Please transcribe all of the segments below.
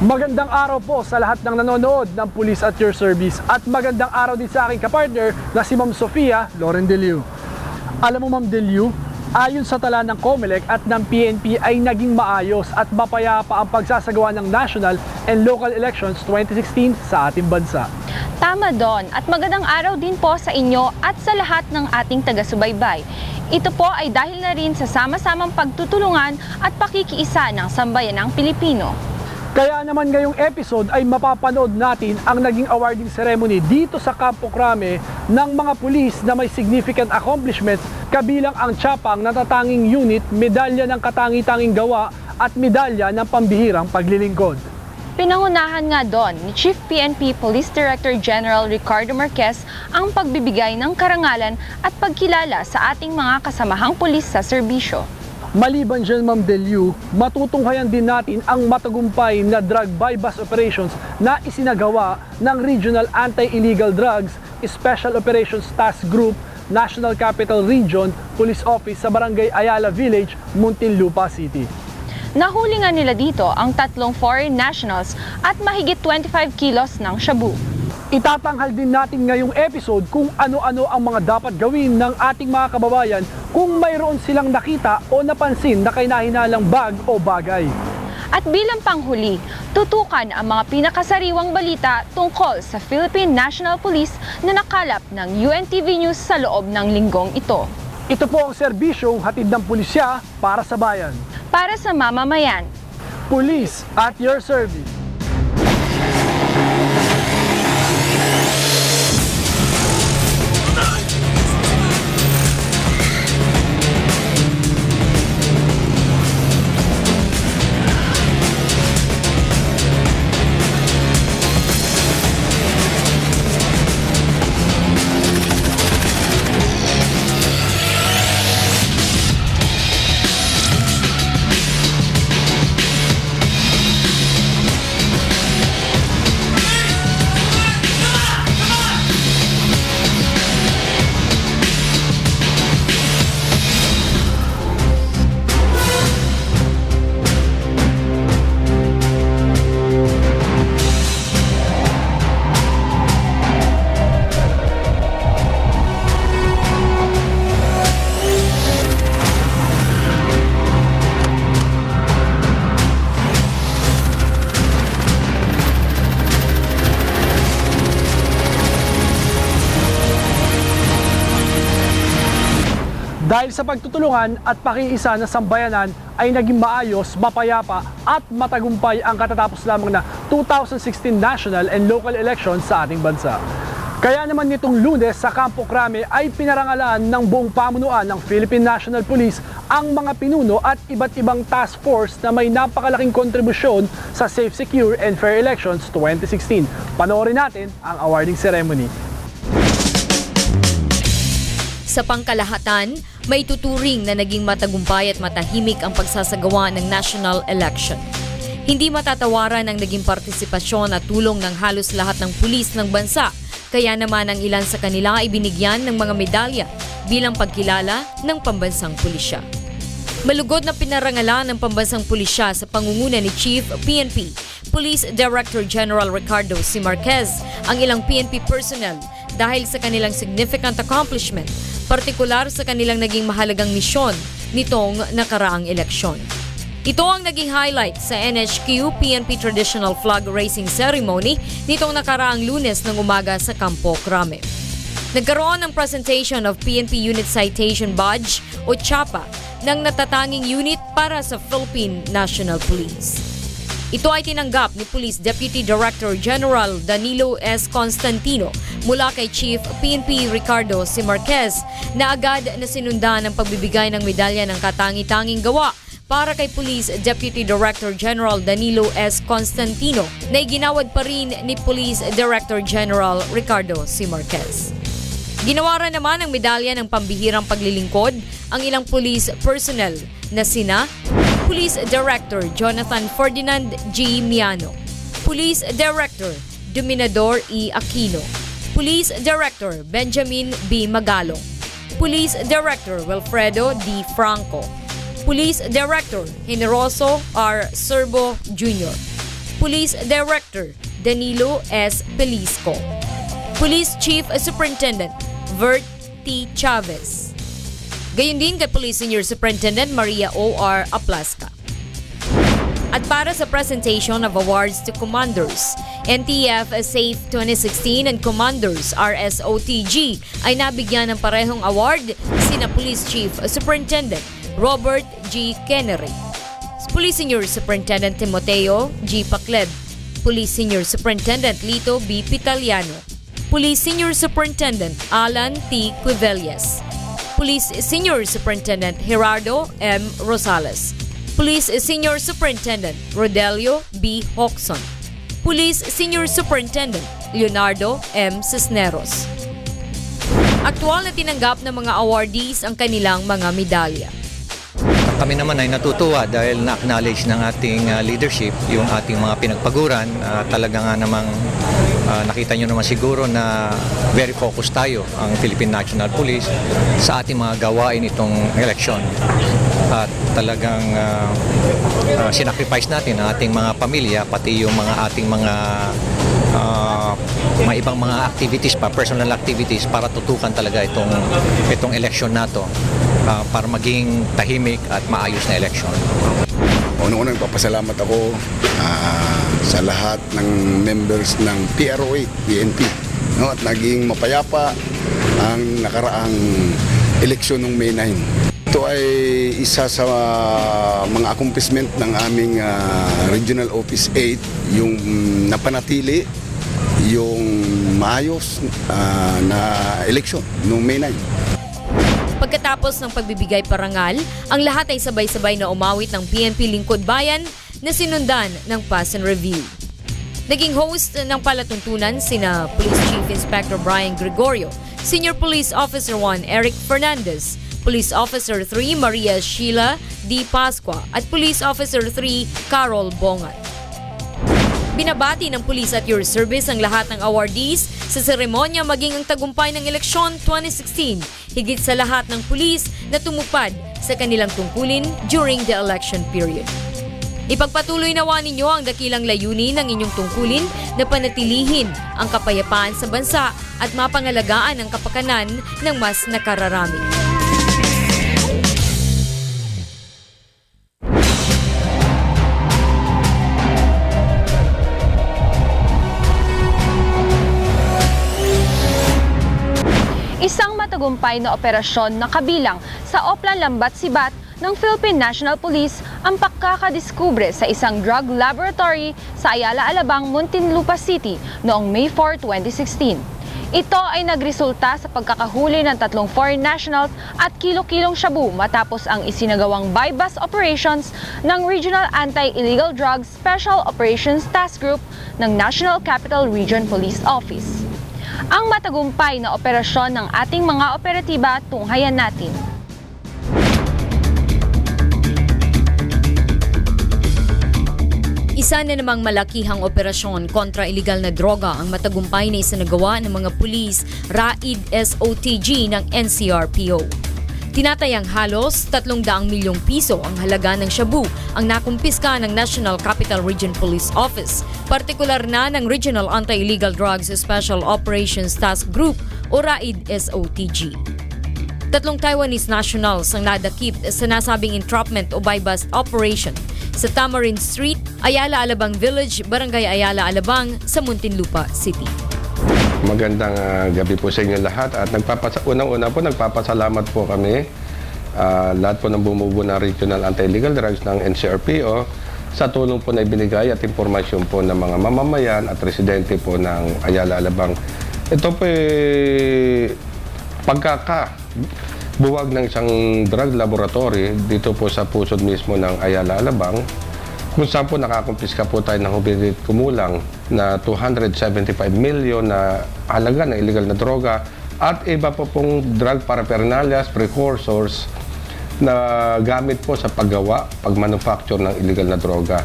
Magandang araw po sa lahat ng nanonood ng Police at Your Service at magandang araw din sa aking kapartner na si Ma'am Sofia Loren Deliu. Alam mo Ma'am Deliu, ayon sa tala ng COMELEC at ng PNP ay naging maayos at mapayapa ang pagsasagawa ng national and local elections 2016 sa ating bansa. Tama Don, at magandang araw din po sa inyo at sa lahat ng ating taga-subaybay. Ito po ay dahil na rin sa sama-samang pagtutulungan at pakikiisa ng sambayanang Pilipino. Kaya naman ngayong episode ay mapapanood natin ang naging awarding ceremony dito sa Campo Crame ng mga pulis na may significant accomplishments kabilang ang Chapang natatanging unit, medalya ng katangi-tanging gawa at medalya ng pambihirang paglilingkod. Pinangunahan nga doon ni Chief PNP Police Director General Ricardo Marquez ang pagbibigay ng karangalan at pagkilala sa ating mga kasamahang pulis sa serbisyo. Maliban dyan Ma'am Deliu, matutunghayan din natin ang matagumpay na drug buy-bust operations na isinagawa ng Regional Anti-Illegal Drugs Special Operations Task Group National Capital Region Police Office sa Barangay Ayala Village, Muntinlupa City. Nahuli nga nila dito ang 3 foreign nationals at mahigit 25 kilos ng shabu. Itatanghal din natin ngayong episode kung ano-ano ang mga dapat gawin ng ating mga kababayan kung mayroon silang nakita o napansin na kahinahinalang bag o bagay. At bilang panghuli, tutukan ang mga pinakasariwang balita tungkol sa Philippine National Police na nakalap ng UNTV News sa loob ng linggong ito. Ito po ang serbisyong hatid ng pulisya para sa bayan. Para sa mamamayan. Police at your service. Dahil sa pagtutulungan at pakiisa ng sambayanan ay naging maayos, mapayapa at matagumpay ang katatapos lamang na 2016 national and local elections sa ating bansa. Kaya naman nitong Lunes sa Campo Crame ay pinarangalan ng buong pamunuan ng Philippine National Police ang mga pinuno at iba't ibang task force na may napakalaking kontribusyon sa safe, secure and fair elections 2016. Panoorin natin ang awarding ceremony. Sa pangkalahatan, may tuturing na naging matagumpay at matahimik ang pagsasagawa ng national election. Hindi matatawaran ang naging partisipasyon at tulong ng halos lahat ng pulis ng bansa, kaya naman ang ilan sa kanila ay binigyan ng mga medalya bilang pagkilala ng pambansang pulisya. Malugod na pinarangalan ng pambansang pulisya sa pangunguna ni Chief PNP Police Director General Ricardo C. Marquez ang ilang PNP personnel dahil sa kanilang significant accomplishment, partikular sa kanilang naging mahalagang misyon nitong nakaraang eleksyon. Ito ang naging highlight sa NHQ PNP Traditional Flag Raising Ceremony nitong nakaraang Lunes ng umaga sa Campo Crame. Nagkaroon ng presentation of PNP Unit Citation Badge o CHAPA ng natatanging unit para sa Philippine National Police. Ito ay tinanggap ni Police Deputy Director General Danilo S. Constantino mula kay Chief PNP Ricardo C. Marquez na agad na sinundan ng pagbibigay ng medalya ng katangi-tanging gawa para kay Police Deputy Director General Danilo S. Constantino na iginawad pa rin ni Police Director General Ricardo C. Marquez. Ginawaran naman ng medalya ng pambihirang paglilingkod ang ilang police personnel na sina Police Director Jonathan Ferdinand G. Miano, Police Director Dominador E. Aquino, Police Director Benjamin B. Magalong, Police Director Wilfredo D. Franco, Police Director Generoso R. Serbo Jr., Police Director Danilo S. Pelisco, Police Chief Superintendent Vert T. Chavez. Gayon din kay Police Senior Superintendent Maria O.R. Aplasca. At para sa presentation of awards to Commanders, NTF SAFE 2016 and Commanders RSOTG ay nabigyan ng parehong award sina Police Chief Superintendent Robert G. Kennery, Police Senior Superintendent Timoteo G. Pacled, Police Senior Superintendent Lito B. Pitaliano, Police Senior Superintendent Alan T. Cuevelias, Police Senior Superintendent Gerardo M. Rosales, Police Senior Superintendent Rodelio B. Hoxon, Police Senior Superintendent Leonardo M. Cisneros. Aktual na tinanggap ng mga awardees ang kanilang mga medalya. Kami naman ay natutuwa dahil na-acknowledge ng ating leadership yung ating mga pinagpaguran. Talaga nga namang nakita nyo naman siguro na very focused tayo ang Philippine National Police sa ating mga gawain itong election. At talagang sinacrifice natin ang ating mga pamilya, pati yung mga ating mga ibang mga activities pa, personal activities para tutukan talaga itong election na to para maging tahimik at maayos na election. Una-una nagpapasalamat ako sa lahat ng members ng PRO8, PNP, no? At naging mapayapa ang nakaraang eleksyon ng May 9. Ito ay isa sa mga accomplishment ng aming Regional Office 8, yung napanatili yung maayos na eleksyon noong May 9. Pagkatapos ng pagbibigay parangal, ang lahat ay sabay-sabay na umawit ng PNP Lingkod Bayan na sinundan ng pass and review. Naging host ng palatuntunan sina Police Chief Inspector Brian Gregorio, Senior Police Officer 1 Eric Fernandez, Police Officer 3 Maria Sheila D. Pascua at Police Officer 3 Carol Bongat. Binabati ng Police at Your Service ang lahat ng awardees sa seremonya maging ang tagumpay ng eleksyon 2016, higit sa lahat ng pulis na tumupad sa kanilang tungkulin during the election period. Ipagpatuloy nawa ninyo ang dakilang layunin ng inyong tungkulin na panatilihin ang kapayapaan sa bansa at mapangalagaan ang kapakanan ng mas nakararami. Isang matagumpay na operasyon na kabilang sa Oplan Lambat Sibat ng Philippine National Police ang pagkakadiskubre sa isang drug laboratory sa Ayala Alabang, Muntinlupa City noong May 4, 2016. Ito ay nagresulta sa pagkakahuli ng 3 foreign nationals at kilo-kilong shabu matapos ang isinagawang buy-bust operations ng Regional Anti-Illegal Drugs Special Operations Task Group ng National Capital Region Police Office. Ang matagumpay na operasyon ng ating mga operatiba tunghayan natin. Isa na namang malakihang operasyon kontra iligal na droga ang matagumpay na isinagawa ng mga pulis RAID SOTG ng NCRPO. Tinatayang halos 300 milyong piso ang halaga ng shabu ang nakumpiska ng National Capital Region Police Office, partikular na ng Regional Anti-Illegal Drugs Special Operations Task Group o RAID SOTG. 3 Taiwanese nationals ang nadakip sa nasabing entrapment o buy-bust operation sa Tamarind Street, Ayala Alabang Village, Barangay Ayala Alabang sa Muntinlupa City. Magandang gabi po sa inyo lahat at unang-una po nagpapasalamat po kami lahat po ng bumubuo ng Regional Anti-Illegal Drugs ng NCRPO sa tulong po na ibinigay at impormasyon po ng mga mamamayan at residente po ng Ayala Alabang. Ito po pagkakabuwag ng isang drug laboratory dito po sa pusod mismo ng Ayala Alabang, kung saan po nakakumpiska po tayo ng humigit kumulang na 275 million na halaga ng illegal na droga at iba po pong drug paraphernalias, precursors na gamit po sa paggawa, pagmanufacture ng illegal na droga.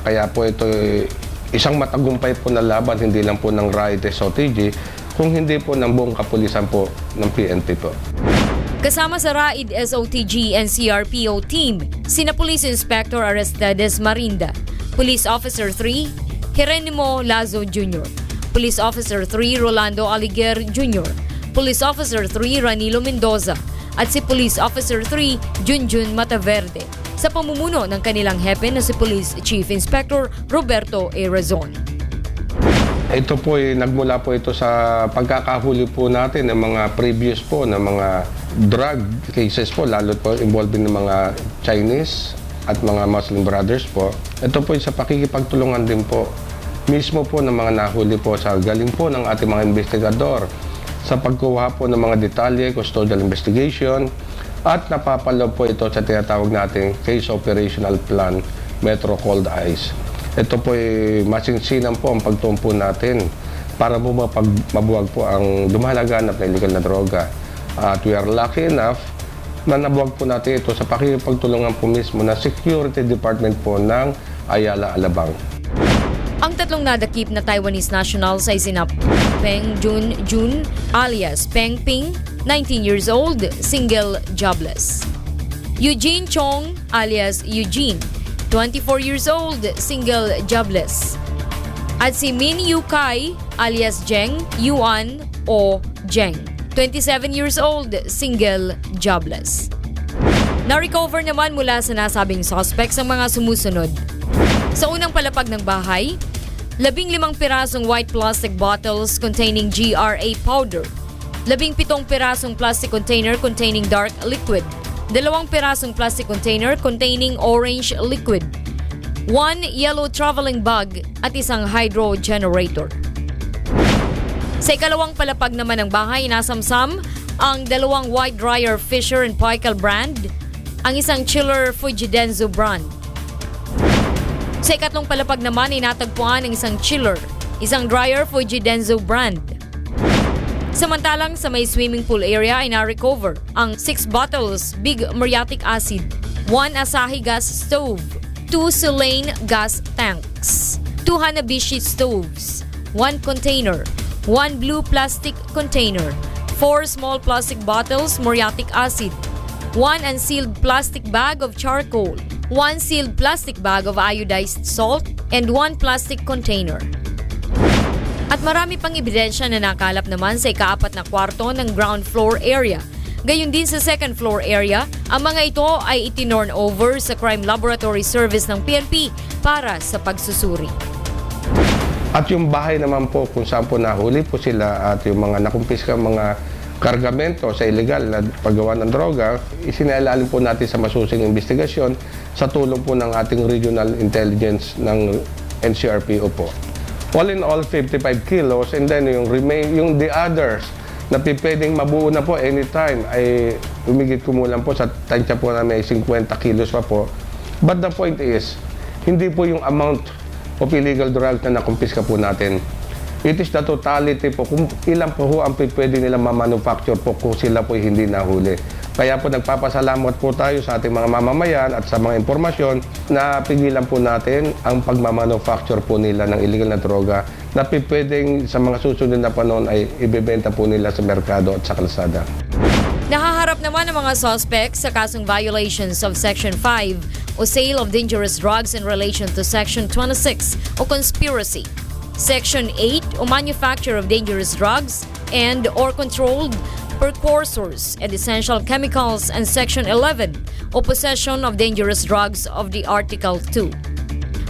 Kaya po ito isang matagumpay po na laban, hindi lang po ng RAID SOTG, kung hindi po ng buong kapulisan po ng PNP po. Kasama sa RAID SOTG NCRPO team, sina Police Inspector Aristides Marinda, Police Officer 3, Jeronimo Lazo Jr., Police Officer 3, Rolando Aliguer Jr., Police Officer 3, Ranilo Mendoza, at si Police Officer 3, Junjun Mataverde, sa pamumuno ng kanilang hepe na si Police Chief Inspector Roberto A. Razon. Ito po nagmula po ito sa pagkakahuli po natin ng mga previous po ng mga drug cases po, lalo po involving ng mga Chinese at mga Muslim brothers po. Ito po sa pakikipagtulungan din po mismo po ng mga nahuli po sa galing po ng ating mga investigador sa pagkuha po ng mga detalye, custodial investigation, at napapalo po ito sa tinatawag nating Case Operational Plan Metro Cold Eyes. Ito po masinsinan po ang pagtumpo natin para po mabuwag po ang dumalaganap na illegal na droga. At we are lucky enough na nabuwag po natin ito sa pakikipagtulungan po mismo ng Security Department po ng Ayala, Alabang. Ang tatlong nadakip na Taiwanese nationals ay sina Peng Jun alias Peng Ping, 19 years old, single, jobless. Eugene Chong alias Eugene, 24 years old, single, jobless. At si Min Yu Kai alias Jeng Yuan o Jeng, 27 years old, single, jobless. Na-recover naman mula sa nasabing suspects ang mga sumusunod. Sa unang palapag ng bahay, 15 pirasong white plastic bottles containing GRA powder, 17 pirasong plastic container containing dark liquid, 2 pirasong plastic container containing orange liquid, 1 yellow traveling bag at isang hydro generator. Sa ikalawang palapag naman ng bahay, nasamsam ang 2 white dryer Fisher & Paykel brand, ang isang chiller Fujidenzo brand. Sa ikatlong palapag naman ay natagpuan ang isang chiller, isang dryer Fujidenzo brand. Samantalang sa may swimming pool area ay na-recover ang 6 bottles Big Muriatic Acid, 1 Asahi gas stove, 2 Silane gas tanks, 2 Hanabishi stoves, 1 container, 1 blue plastic container, 4 small plastic bottles Muriatic Acid, 1 unsealed plastic bag of charcoal, 1 sealed plastic bag of iodized salt, and 1 plastic container. At marami pang ebidensya na nakalap naman sa ika-4 na kwarto ng ground floor area. Gayon din sa second floor area, ang mga ito ay itinurn over sa Crime Laboratory Service ng PNP para sa pagsusuri. At yung bahay naman po kung saan po nahuli po sila at yung mga nakumpiska mga kargamento sa illegal na paggawa ng droga, isinailalim po natin sa masusing investigasyon sa tulong po ng ating regional intelligence ng NCRPO po. All in all, 55 kilos, and then yung the others na pwedeng mabuo na po anytime ay umigit kumulang po sa tansya po na may 50 kilos pa po. But the point is, hindi po yung amount of illegal drugs na nakumpiska po natin. It is the totality po kung ilan po ang pwede nilang mamanufacture po kung sila po hindi nahuli. Kaya po nagpapasalamat po tayo sa ating mga mamamayan at sa mga impormasyon na pigilan po natin ang pagmamanufacture po nila ng illegal na droga na pwedeng sa mga susunod na panahon ay ibebenta po nila sa merkado at sa kalsada. Nahaharap naman ang mga suspects sa kasong violations of Section 5 o Sale of Dangerous Drugs in relation to Section 26 o Conspiracy, Section 8 o Manufacture of Dangerous Drugs and or Controlled Precursors and Essential Chemicals, and Section 11 o Possession of Dangerous Drugs of the Article 2.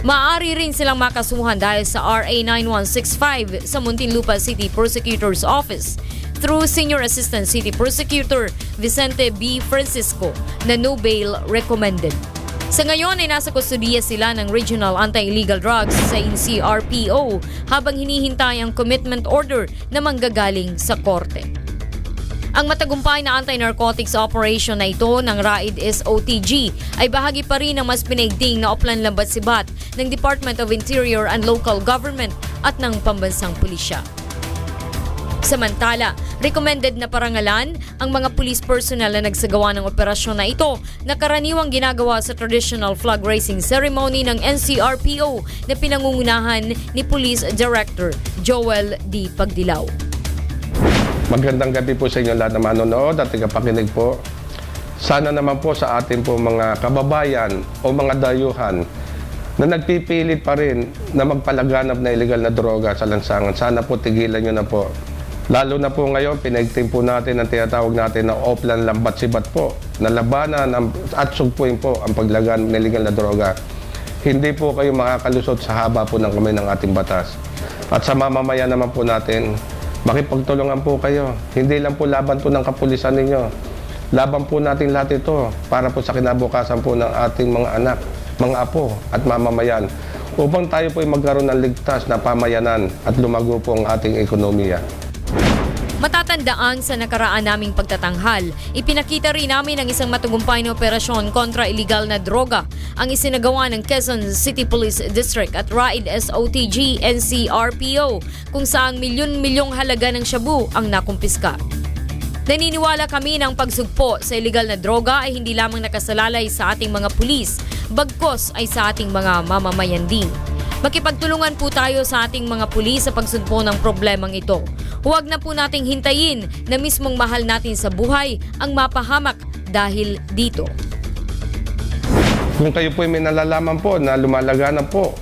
Maaari rin silang makasuhan dahil sa RA 9165 sa Muntinlupa City Prosecutor's Office through Senior Assistant City Prosecutor Vicente B. Francisco na no bail recommended. Sa ngayon ay nasa kustudiya sila ng Regional Anti-Illegal Drugs sa NCRPO habang hinihintay ang commitment order na manggagaling sa korte. Ang matagumpay na anti-narcotics operation na ito ng RAID SOTG ay bahagi pa rin ng mas pinaigting na Oplan Lambat Sibat ng Department of Interior and Local Government at ng Pambansang Pulisya. Samantala, recommended na parangalan ang mga police personnel na nagsagawa ng operasyon na ito na karaniwang ginagawa sa traditional flag raising ceremony ng NCRPO na pinangungunahan ni Police Director Joel D. Pagdilaw. Magandang gabi po sa inyo lahat na manonood at tagapakinig po. Sana naman po sa ating po mga kababayan o mga dayuhan na nagpipilit pa rin na magpalaganap na illegal na droga sa lansangan. Sana po tigilan nyo na po. Lalo na po ngayon, pinagtim po natin ang tinatawag natin na Oplan Lambat Sibat po, na labanan at sugpuin po ang paglagan ng illegal na droga. Hindi po kayo makakalusot sa haba po ng kamay ng ating batas. At sa mamamayan naman po natin, makipagtulungan po kayo. Hindi lang po laban po ng kapulisan ninyo. Laban po natin lahat ito para po sa kinabukasan po ng ating mga anak, mga apo at mamamayan upang tayo po ay magkaroon ng ligtas na pamayanan at lumago po ang ating ekonomiya. Matatandaan sa nakaraan naming pagtatanghal, ipinakita rin namin ang isang matagumpay na operasyon kontra iligal na droga ang isinagawa ng Quezon City Police District at RAID SOTG NCRPO kung saan milyon-milyong halaga ng shabu ang nakumpiska. Naniniwala kami na ang pagsugpo sa iligal na droga ay hindi lamang nakasalalay sa ating mga pulis, bagkos ay sa ating mga mamamayan din. Makipagtulungan po tayo sa ating mga pulis sa pagsugpo ng problemang ito. Huwag na po nating hintayin na mismong mahal natin sa buhay ang mapahamak dahil dito. Kung kayo po may nalalaman po na lumalaganap po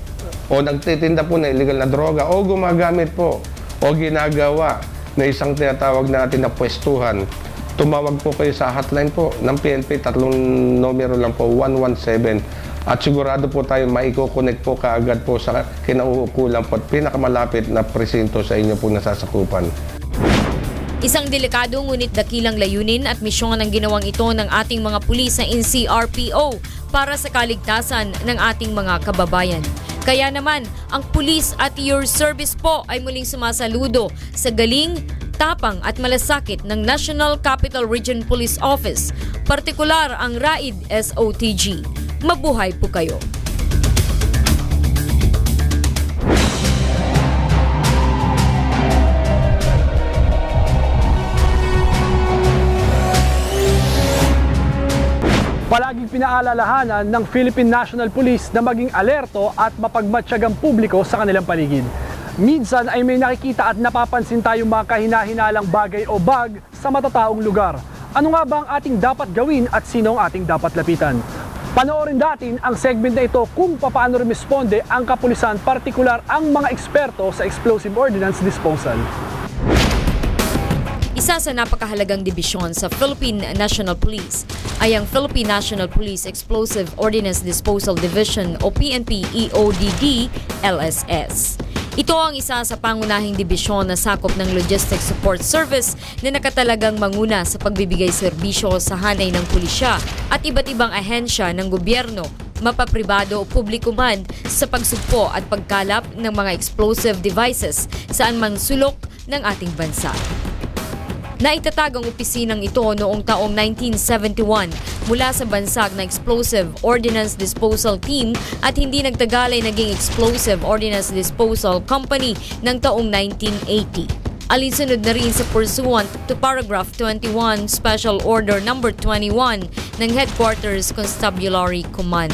o nagtitinda po ng illegal na droga o gumagamit po o ginagawa na isang tinatawag natin na pwestuhan, tumawag po kayo sa hotline po ng PNP, 3 numero lang po, 117. At sigurado po tayo maiko-connect po kaagad po sa kinauukulan po at pinakamalapit na presinto sa inyo po nasasakupan. Isang delikado ngunit dakilang layunin at misyon ang ginawang ito ng ating mga pulis sa NCRPO para sa kaligtasan ng ating mga kababayan. Kaya naman, ang pulis at your service po ay muling sumasaludo sa galing, tapang at malasakit ng National Capital Region Police Office, partikular ang RAID SOTG. Mabuhay po kayo! Palaging pinaalalahanan ng Philippine National Police na maging alerto at mapagmatyagang publiko sa kanilang paligid. Minsan ay may nakikita at napapansin tayong mga kahina-hinalang bagay o bag sa matataong lugar. Ano nga ba ang ating dapat gawin at sino ang ating dapat lapitan? Panoorin natin ang segment na ito kung paano rumisponde ang kapulisan, partikular ang mga eksperto sa explosive ordnance disposal. Isa sa napakahalagang dibisyon sa Philippine National Police ay ang Philippine National Police Explosive Ordnance Disposal Division o PNP EODD LSS. Ito ang isa sa pangunahing dibisyon na sakop ng Logistics Support Service na nakatalagang manguna sa pagbibigay serbisyo sa hanay ng pulisya at iba't ibang ahensya ng gobyerno, mapapribado o publiko man sa pagsugpo at pagkalap ng mga explosive devices saan mang sulok ng ating bansa. Naitatag ang opisinang ito noong taong 1971 mula sa bansag na Explosive Ordnance Disposal Team at hindi nagtagal ay naging Explosive Ordnance Disposal Company ng taong 1980. Alinsunod na rin sa pursuant to Paragraph 21 Special Order No. 21 ng Headquarters Constabulary Command.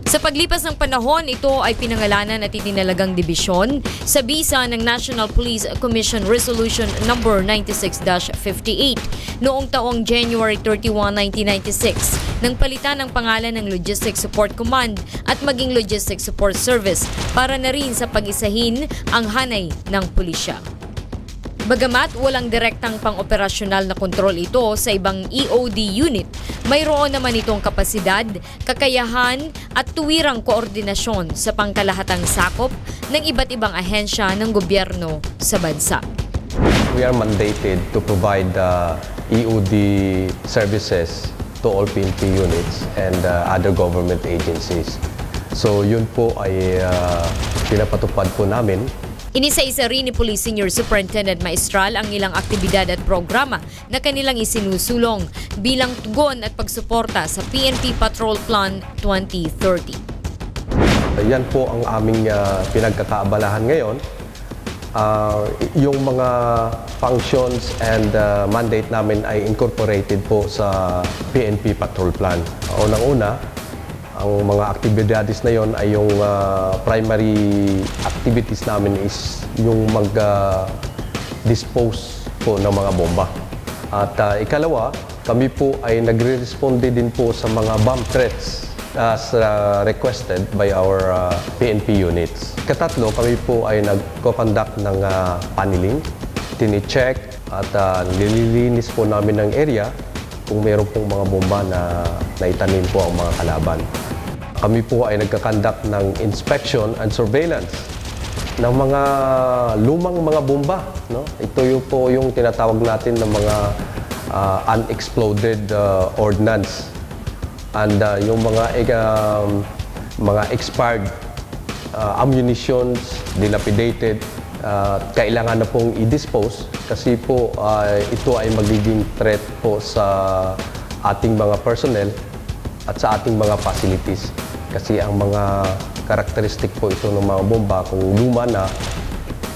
Sa paglipas ng panahon, ito ay pinangalanan at itinalagang dibisyon sa bisa ng National Police Commission Resolution No. 96-58 noong taong January 31, 1996 nang palitan ang pangalan ng Logistics Support Command at maging Logistics Support Service para na rin sa pag-isahin ang hanay ng pulisya. Bagamat walang direktang pang-operasyonal na kontrol ito sa ibang EOD unit, mayroon naman itong kapasidad, kakayahan at tuwirang koordinasyon sa pangkalahatang sakop ng iba't ibang ahensya ng gobyerno sa bansa. We are mandated to provide EOD services to all PNP units and other government agencies. So yun po ay pinapatupad po namin. Inisa-isa rin ni Police Senior Superintendent Maestral ang ilang aktibidad at programa na kanilang isinusulong bilang tugon at pagsuporta sa PNP Patrol Plan 2030. Yan po ang aming pinagkakaabalahan ngayon. Yung mga functions and mandate namin ay incorporated po sa PNP Patrol Plan. Unang-una, ang mga aktibidades na yon ay yung primary activities namin is yung mag-dispose po ng mga bomba. At ikalawa, kami po ay nagre-responde din po sa mga bomb threats as requested by our PNP units. Katatlo, kami po ay nagko-conduct ng paneling, tini-check at nililinis po namin ng area kung mayroon pong mga bomba na naitanim po ang mga kalaban. Kami po ay nagka-conduct ng inspection and surveillance ng mga lumang mga bomba. No? Ito po yung tinatawag natin ng mga unexploded ordnance. And yung mga expired ammunitions, dilapidated, kailangan na pong i-dispose kasi po ito ay magiging threat po sa ating mga personnel at sa ating mga facilities. Kasi ang mga karakteristik po ito ng mga bomba, kung luma na,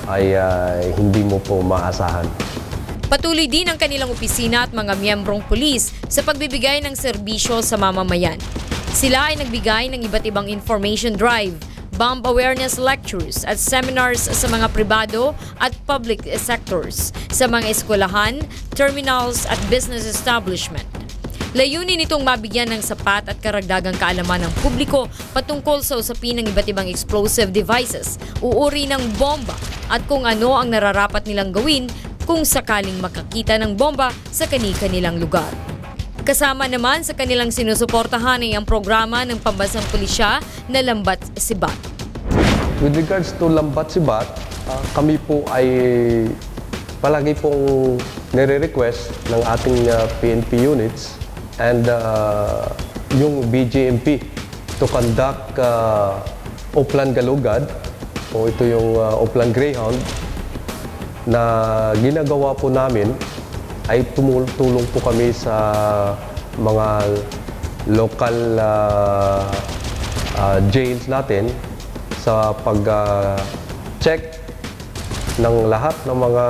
ay hindi mo po maasahan. Patuloy din ang kanilang opisina at mga miyembrong pulis sa pagbibigay ng serbisyo sa mamamayan. Sila ay nagbigay ng iba't ibang information drive, bomb awareness lectures at seminars sa mga pribado at public sectors, sa mga eskwelahan, terminals at business establishment. Layunin nitong mabigyan ng sapat at karagdagang kaalaman ng publiko patungkol sa usapin ng iba't ibang explosive devices, uuri ng bomba at kung ano ang nararapat nilang gawin kung sakaling makakita ng bomba sa kani-kanilang lugar. Kasama naman sa kanilang sinusuportahan ay ang programa ng Pambansang Pulisya na Lambat Sibat. With regards to Lambat Sibat, kami po ay palagi pong nire-request ng ating PNP units and yung BJMP to conduct Oplan Galugad o ito yung Oplan Greyhound na ginagawa po namin ay tumulong po kami sa mga local jails natin sa pag-check ng lahat ng mga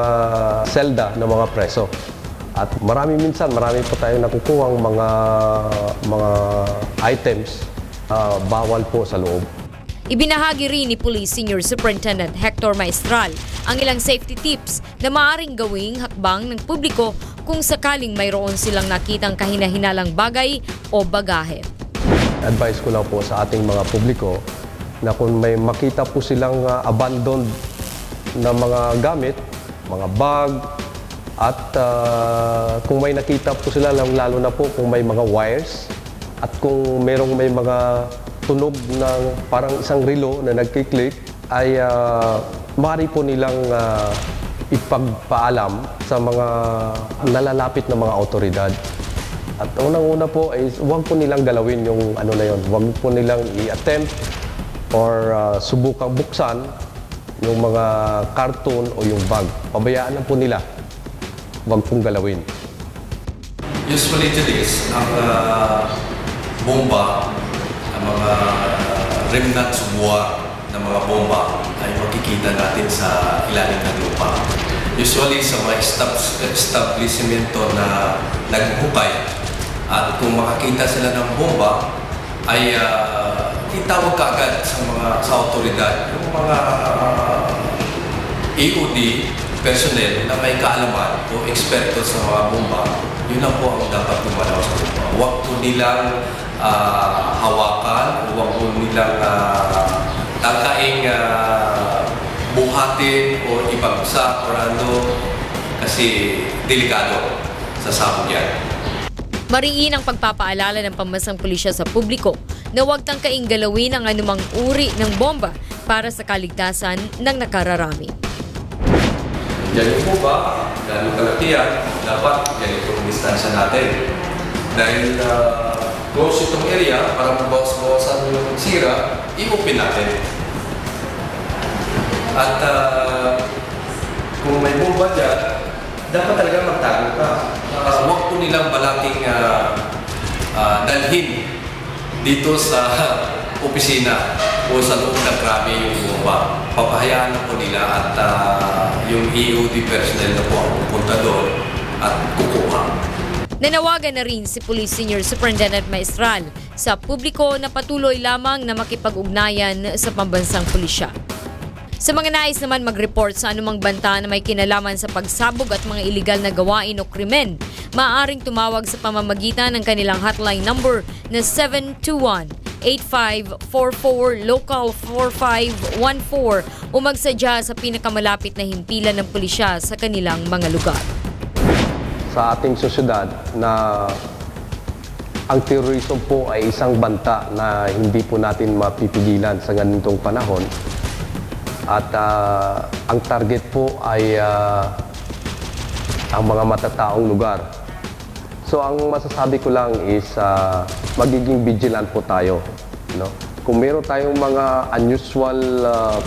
selda ng mga preso. At marami po tayong nakukuhang mga items bawal po sa loob. Ibinahagi rin ni Police Senior Superintendent Hector Maestral ang ilang safety tips na maaaring gawing hakbang ng publiko kung sakaling mayroon silang nakitang kahina-hinalang bagay o bagahe. Advice ko lang po sa ating mga publiko na kung may makita po silang abandoned na mga gamit, mga bag, at kung may nakita po sila, lalo na po kung may mga wires at kung may mga tunog ng parang isang relo na nagkiklik, ay maaari po nilang ipagpaalam sa mga nalalapit na mga otoridad. At unang-una po ay huwag po nilang galawin yung ano na yun. Huwag po nilang i-attempt or subukang buksan yung mga karton o yung bag. Pabayaan na po nila. Huwag pong galawin. Usually today's ang bomba, ang mga remnant subuwa ng mga bomba ay makikita natin sa ilalim ng lupa. Usually sa mga establishmento na naghuhukay at kung makakita sila ng bomba ay itawag kaagad sa otoridad yung mga EOD personnel na may kaalaman o eksperto sa mga bomba. Yun lang po ang dapat gumalaw sa bomba. Huwag po nilang hawakan, huwag po nilang tangkaing buhatin o ibagsak o ano kasi delikado sa sabog yan. Mariin ang pagpapaalala ng Pambansang Pulisya sa publiko na huwag tangkaing galawin ang anumang uri ng bomba para sa kaligtasan ng nakararami. Yan yung bomba, gano'ng kalakihan, dapat ganito ang distansya natin. Dahil close itong area, para mabawas-bawasan yung sira, i-open natin. At kung may bomba dyan, dapat talaga magtago ka. Huwag po nilang balaking dalhin dito sa opisina o sa loob ng grabe yung bomba. Papahayaan na po nila at yung EOD personnel na po ang pupunta doon at kukuha. Nanawagan na rin si Police Senior Superintendent Maestral sa publiko na patuloy lamang na makipag-ugnayan sa Pambansang Pulisya. Sa mga nais naman mag-report sa anumang banta na may kinalaman sa pagsabog at mga iligal na gawain o krimen, maaaring tumawag sa pamamagitan ng kanilang hotline number na 8544 Local 4514 o magsadya sa pinakamalapit na himpilan ng pulisya sa kanilang mga lugar. Sa ating sosyedad na ang terorismo po ay isang banta na hindi po natin mapipigilan sa ganitong panahon. At ang target po ay ang mga matataong lugar. So ang masasabi ko lang is magiging vigilant po tayo. No? Kung meron tayong mga unusual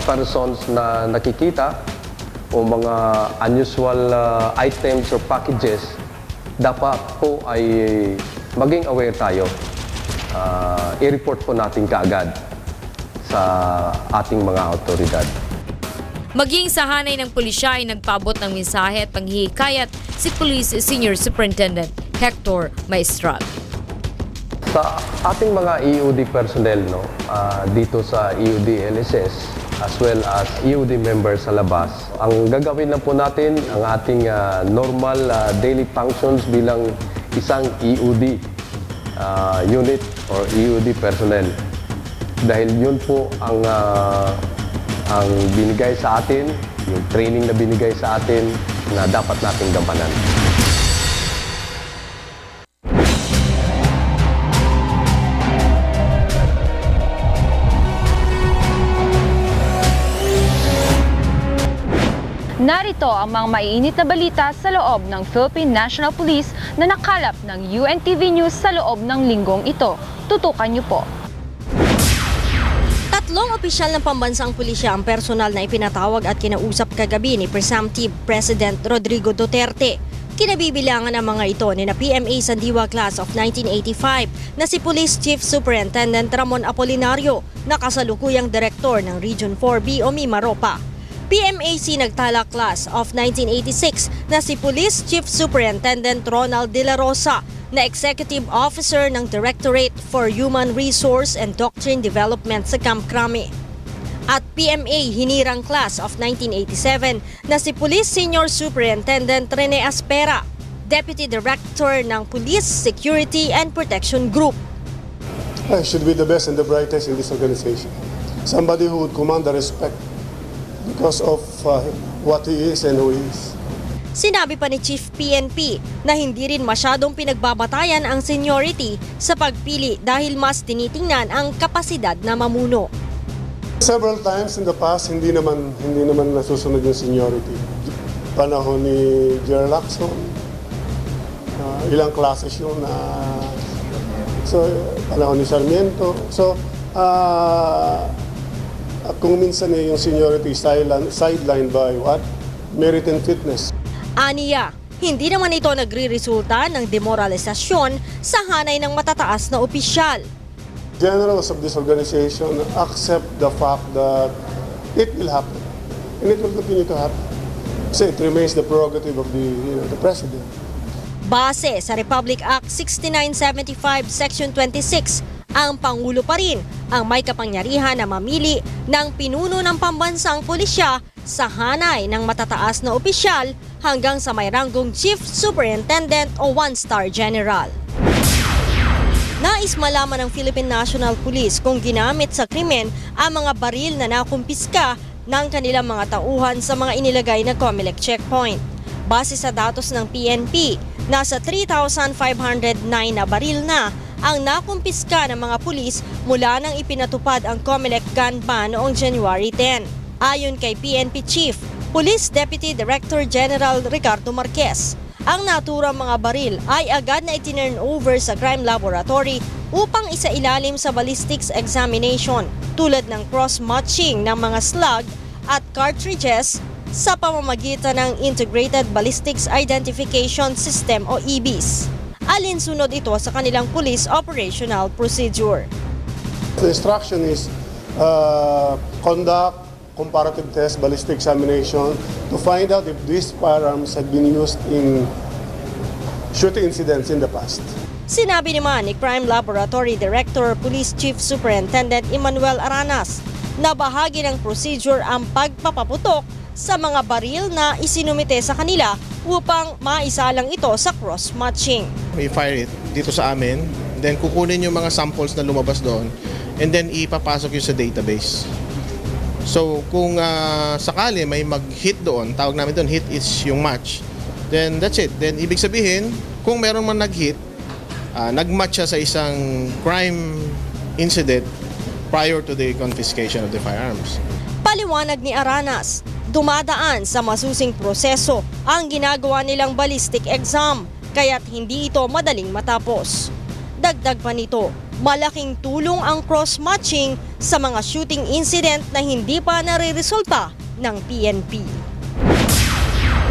persons na nakikita o mga unusual items or packages, dapat po ay maging aware tayo. I-report po natin kaagad sa ating mga autoridad. Maging sa hanay ng pulisya ay nagpaabot ng mensahe at panghihikayat si Police Senior Superintendent Hector Maestral. Sa ating mga EOD personnel dito sa EOD LSS as well as EOD members sa labas, ang gagawin lang po natin ang ating normal daily functions bilang isang EOD unit or EOD personnel. Dahil yun po ang binigay sa atin, yung training na binigay sa atin na dapat nating gampanan. Narito ang mga maiinit na balita sa loob ng Philippine National Police na nakalap ng UNTV News sa loob ng linggong ito. Tutukan niyo po. Tatlong opisyal ng pambansang pulisya ang personal na ipinatawag at kinausap kagabi ni Presumptive President Rodrigo Duterte. Kinabibilangan ang mga ito ni na PMA Sandiwa Class of 1985 na si Police Chief Superintendent Ramon Apolinario na kasalukuyang direktor ng Region 4B o Mimaropa. PMAC Nagtala Class of 1986 na si Police Chief Superintendent Ronald De La Rosa na Executive Officer ng Directorate for Human Resource and Doctrine Development sa Camp Crame. At PMA Hinirang Class of 1987 na si Police Senior Superintendent Rene Aspera, Deputy Director ng Police Security and Protection Group. I should be the best and the brightest in this organization. Somebody who would command the respect because of what he is and who he is. Sinabi pa ni Chief PNP na hindi rin masyadong pinagbabatayan ang seniority sa pagpili dahil mas tinitingnan ang kapasidad na mamuno. Several times in the past, hindi naman nasusunod yung seniority. Panahon ni Jer Lacson, ilang classes yun so panahon ni Sarmiento. So, kung minsan yung seniority sidelined by what? Merit and fitness. Aniya, hindi naman ito nagre-resulta ng demoralisasyon sa hanay ng matataas na opisyal. Generals of this organization accept the fact that it will happen. And it will continue to happen. So it remains the prerogative of the President. Base sa Republic Act 6975 Section 26, ang Pangulo pa rin ang may kapangyarihan na mamili ng pinuno ng pambansang pulisya sa hanay ng matataas na opisyal hanggang sa may ranggong Chief Superintendent o 1-star General. Nais malaman ng Philippine National Police kung ginamit sa krimen ang mga baril na nakumpiska ng kanilang mga tauhan sa mga inilagay na COMELEC checkpoint. Base sa datos ng PNP, nasa 3,509 na baril na ang nakumpiska ng mga pulis mula nang ipinatupad ang COMELEC gun ban noong January 10. Ayon kay PNP Chief, Police Deputy Director General Ricardo Marquez, ang naturang mga baril ay agad na itinurn over sa crime laboratory upang isailalim sa ballistics examination tulad ng cross-matching ng mga slug at cartridges sa pamamagitan ng Integrated Ballistics Identification System o IBIS. Alinsunod ito sa kanilang police operational procedure. The instruction is conduct comparative test ballistic examination to find out if these firearms had been used in shooting incidents in the past. Sinabi naman ni Crime Laboratory Director Police Chief Superintendent Emmanuel Aranas na bahagi ng procedure ang pagpapaputok sa mga baril na isinumite sa kanila upang maisalang ito sa cross-matching. We fire it dito sa amin, then kukunin yung mga samples na lumabas doon, and then ipapasok yun sa database. So kung sakali may mag-hit doon, tawag namin doon, hit is yung match, then that's it. Then ibig sabihin, kung meron man nag-hit, nag-match siya sa isang crime incident prior to the confiscation of the firearms. Paliwanag ni Aranas, dumadaan sa masusing proseso ang ginagawa nilang ballistic exam, kaya't hindi ito madaling matapos. Dagdag pa nito, malaking tulong ang cross-matching sa mga shooting incident na hindi pa nare-resulta ng PNP.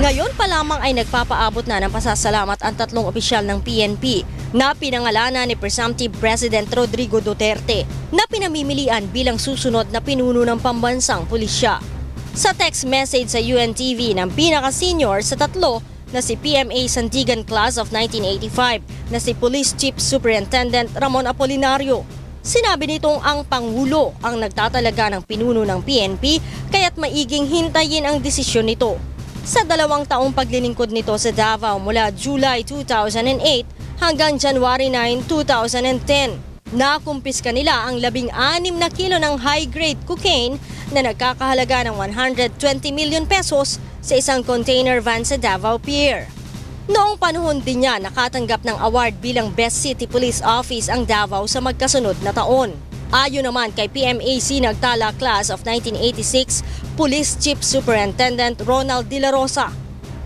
Ngayon pa lamang ay nagpapaabot na ng pasasalamat ang 3 opisyal ng PNP na pinangalanan ni Presumptive President Rodrigo Duterte na pinamimilian bilang susunod na pinuno ng pambansang pulisya. Sa text message sa UNTV ng pinaka-senior sa 3 na si PMA Sandigan Class of 1985 na si Police Chief Superintendent Ramon Apolinario, sinabi nitong ang Pangulo ang nagtatalaga ng pinuno ng PNP kaya't maiging hintayin ang desisyon nito. Sa 2 taong paglilingkod nito sa Davao mula July 2008 hanggang January 9, 2010, nakumpiska nila ang 16 na kilo ng high-grade cocaine na nagkakahalaga ng 120 million pesos sa isang container van sa Davao Pier. Noong panahon din niya nakatanggap ng award bilang Best City Police Office ang Davao sa magkasunod na taon. Ayon naman kay PMAC Nagtala Class of 1986, Police Chief Superintendent Ronald De La Rosa,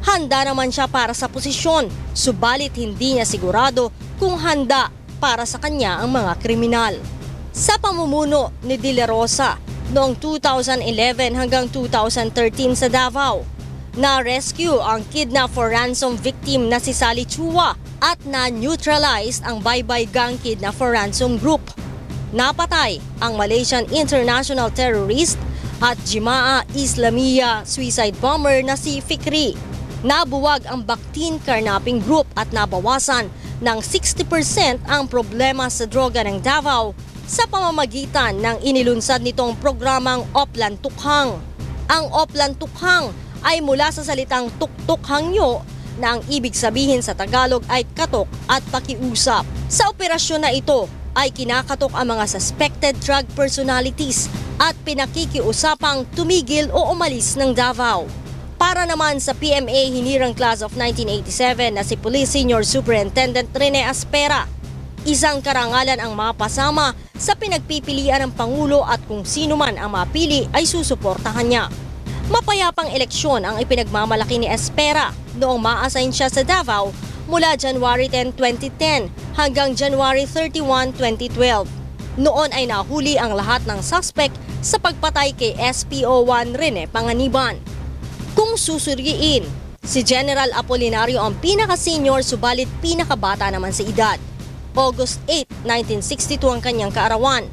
handa naman siya para sa posisyon, subalit hindi niya sigurado kung handa para sa kanya ang mga kriminal. Sa pamumuno ni De La Rosa, noong 2011 hanggang 2013 sa Davao, na-rescue ang kidnap for ransom victim na si Sally Chua at na-neutralize ang Baybay Gang Kidnap for Ransom Group. Napatay ang Malaysian international terrorist at Jima'a Islamiyah suicide bomber na si Fikri. Nabuwag ang Bakhtin Carnapping Group at nabawasan ng 60% ang problema sa droga ng Davao sa pamamagitan ng inilunsad nitong programang Oplan Tukhang. Ang Oplan Tukhang ay mula sa salitang tuktok hangyo na ang ibig sabihin sa Tagalog ay katok at pakiusap. Sa operasyon na ito ay kinakatok ang mga suspected drug personalities at pinakikiusapang tumigil o umalis ng Davao. Para naman sa PMA Hinirang Class of 1987 na si Police Senior Superintendent Rene Aspera, isang karangalan ang mapasama sa pinagpipilian ng Pangulo at kung sino man ang mapili ay susuportahan niya. Mapayapang eleksyon ang ipinagmamalaki ni Aspera noong ma-assign siya sa Davao mula January 10, 2010 hanggang January 31, 2012. Noon ay nahuli ang lahat ng suspect sa pagpatay kay SPO1 Rene Panganiban. Kung susuriin, si General Apolinario ang pinaka-senior subalit pinakabata naman sa edad. August 8, 1962 ang kanyang kaarawan.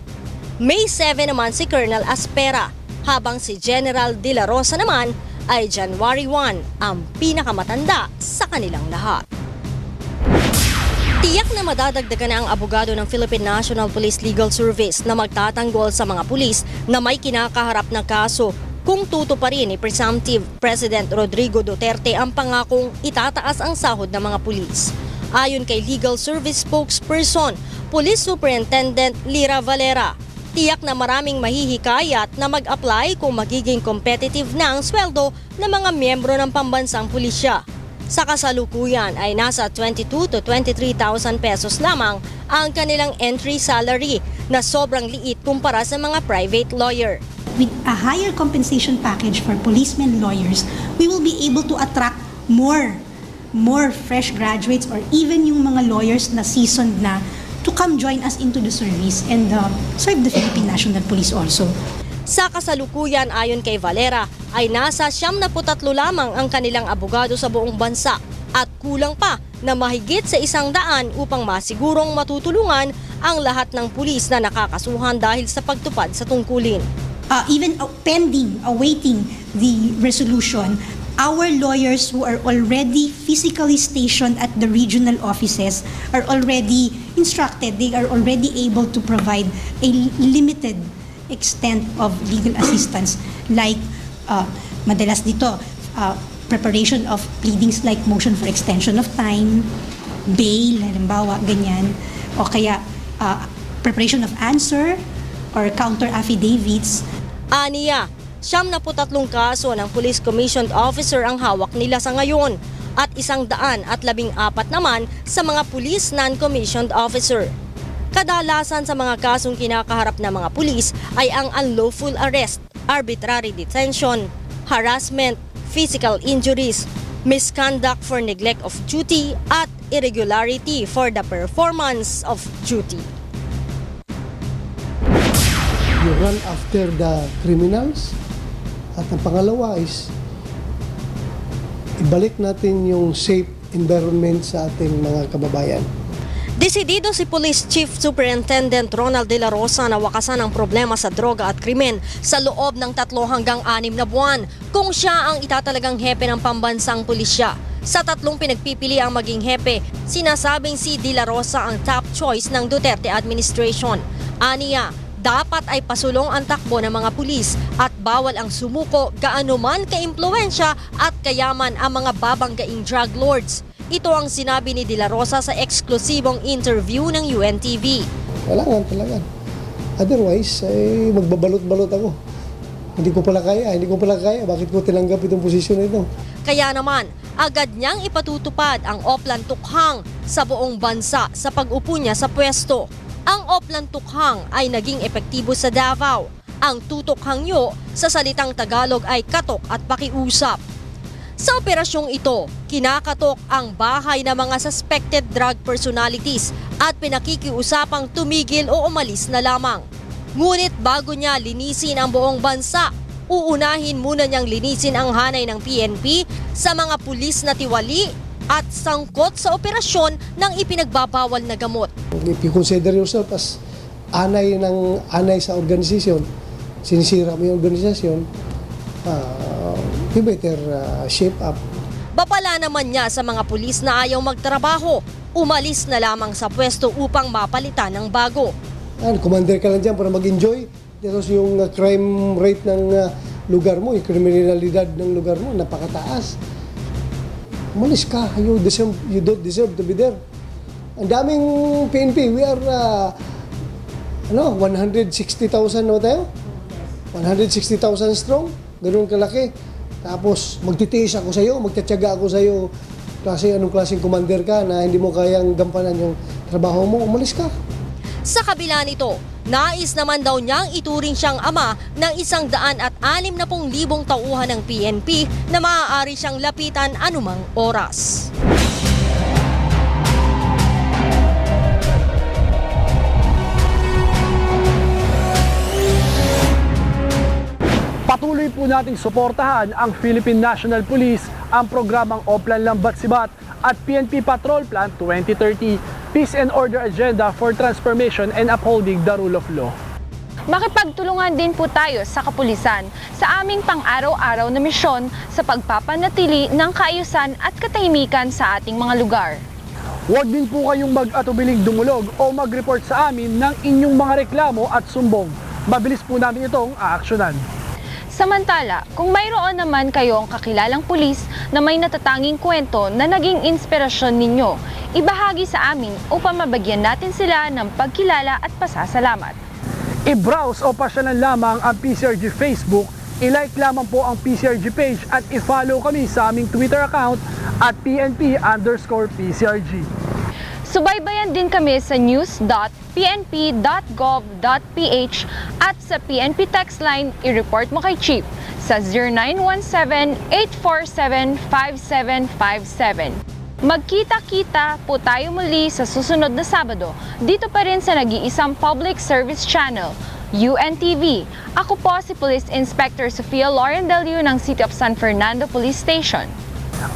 May 7 naman si Colonel Aspera, habang si General De La Rosa naman ay January 1 ang pinakamatanda sa kanilang lahat. Tiyak na madadagdagan na ang abogado ng Philippine National Police Legal Service na magtatanggol sa mga pulis na may kinakaharap na kaso kung tutuparin ni Presumptive President Rodrigo Duterte ang pangakong itataas ang sahod ng mga pulis. Ayon kay Legal Service Spokesperson, Police Superintendent Lira Valera, tiyak na maraming mahihikayat na mag-apply kung magiging competitive na ang sweldo ng mga miyembro ng pambansang pulisya. Sa kasalukuyan ay nasa 22 to 23,000 pesos lamang ang kanilang entry salary na sobrang liit kumpara sa mga private lawyer. With a higher compensation package for policemen lawyers, we will be able to attract more fresh graduates or even yung mga lawyers na seasoned na to come join us into the service and serve the Philippine National Police also. Sa kasalukuyan ayon kay Valera ay nasa 73 lamang ang kanilang abogado sa buong bansa at kulang pa na mahigit sa 100 upang masigurong matutulungan ang lahat ng pulis na nakakasuhan dahil sa pagtupad sa tungkulin. Even awaiting the resolution, our lawyers who are already physically stationed at the regional offices are already instructed, they are already able to provide a limited extent of legal assistance like madalas dito preparation of pleadings like motion for extension of time, bail, halimbawa ganyan, o kaya preparation of answer or counter affidavits. Aniya, 73 kaso ng Police Commissioned Officer ang hawak nila sa ngayon at 114 naman sa mga Police Non-Commissioned Officer. Kadalasan sa mga kasong kinakaharap ng mga pulis ay ang unlawful arrest, arbitrary detention, harassment, physical injuries, misconduct for neglect of duty at irregularity for the performance of duty. You run after the criminals. At ang pangalawa is, ibalik natin yung safe environment sa ating mga kababayan. Desidido si Police Chief Superintendent Ronald De La Rosa na wakasan ang problema sa droga at krimen sa loob ng 3 hanggang 6 na buwan kung siya ang itatalagang hepe ng pambansang pulisya. Sa 3 pinagpipili ang maging hepe, sinasabing si De La Rosa ang top choice ng Duterte administration. Aniya, dapat ay pasulong ang takbo ng mga pulis at bawal ang sumuko gaano man ka-impluwensya at kayaman ang mga babanggaing drug lords. Ito ang sinabi ni De La Rosa sa eksklusibong interview ng UNTV. Kailangan talaga. Otherwise, ay magbabalot-balot ako. Hindi ko pala kaya. Bakit ko tinanggap itong posisyon na ito? Kaya naman, agad niyang ipatutupad ang Oplan Tukhang sa buong bansa sa pag-upo niya sa pwesto. Ang Oplan Tukhang ay naging epektibo sa Davao. Ang tutok hangyo sa salitang Tagalog ay katok at pakiusap. Sa operasyong ito, kinakatok ang bahay ng mga suspected drug personalities at pinakikiusapang tumigil o umalis na lamang. Ngunit bago niya linisin ang buong bansa, uunahin muna niyang linisin ang hanay ng PNP sa mga pulis na tiwali at sangkot sa operasyon ng ipinagbabawal na gamot. If you consider yourself as anay sa organisasyon, sinisira mo yung organisasyon, you better shape up. Bapala naman niya sa mga pulis na ayaw magtrabaho, umalis na lamang sa pwesto upang mapalitan ng bago. Commander ka lang dyan para mag-enjoy. Tapos yung crime rate ng lugar mo, yung kriminalidad ng lugar mo, napakataas. Umalis ka, you don't deserve to be there. Ang daming PNP, we are 160,000 na tayo? 160,000 strong, ganoon kalaki. Tapos magtitiis ako sa iyo, magtitiyaga ako sa iyo kasi anong klaseng commander ka na hindi mo kayang gampanan yung trabaho mo, umalis ka. Sa kabila nito, nais naman daw niyang ituring siyang ama ng 160,000 tauhan ng PNP na maaari siyang lapitan anumang oras. Patuloy po nating suportahan ang Philippine National Police, ang programang Oplan Lambat Sibat at PNP Patrol Plan 2030, Peace and Order Agenda for Transformation and Upholding the Rule of Law. Makipagtulungan din po tayo sa kapulisan sa aming pang-araw-araw na misyon sa pagpapanatili ng kaayusan at katahimikan sa ating mga lugar. Huwag din po kayong mag-atubiling dumulog o mag-report sa amin ng inyong mga reklamo at sumbong. Mabilis po namin itong aaksyonan. Samantala, kung mayroon naman kayong kakilalang pulis na may natatanging kwento na naging inspirasyon ninyo, ibahagi sa amin upang mabagyan natin sila ng pagkilala at pasasalamat. I-browse o pasyalan lamang ang PCRG Facebook, i-like lamang po ang PCRG page at i-follow kami sa aming Twitter account at PNP_PCRG. Subaybayan din kami sa news.pnp.gov.ph at sa PNP text line, i-report mo kay Chief sa 0917-847-5757. Magkita-kita po tayo muli sa susunod na Sabado, dito pa rin sa nag-iisang public service channel, UNTV. Ako po si Police Inspector Sofia Lauren Delio ng City of San Fernando Police Station.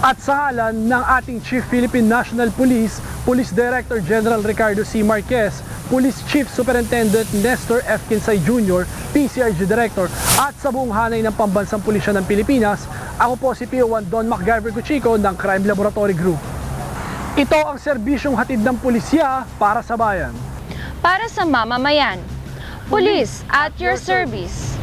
At sa ngalan ng ating Chief Philippine National Police, Police Director General Ricardo C. Marquez, Police Chief Superintendent Nestor F. Kinsay Jr., PCRG Director at sa buong hanay ng Pambansang Pulisya ng Pilipinas, ako po si PO1 Don MacGyver Cuchico ng Crime Laboratory Group. Ito ang serbisyong hatid ng pulisya para sa bayan. Para sa mamamayan, Police at your service.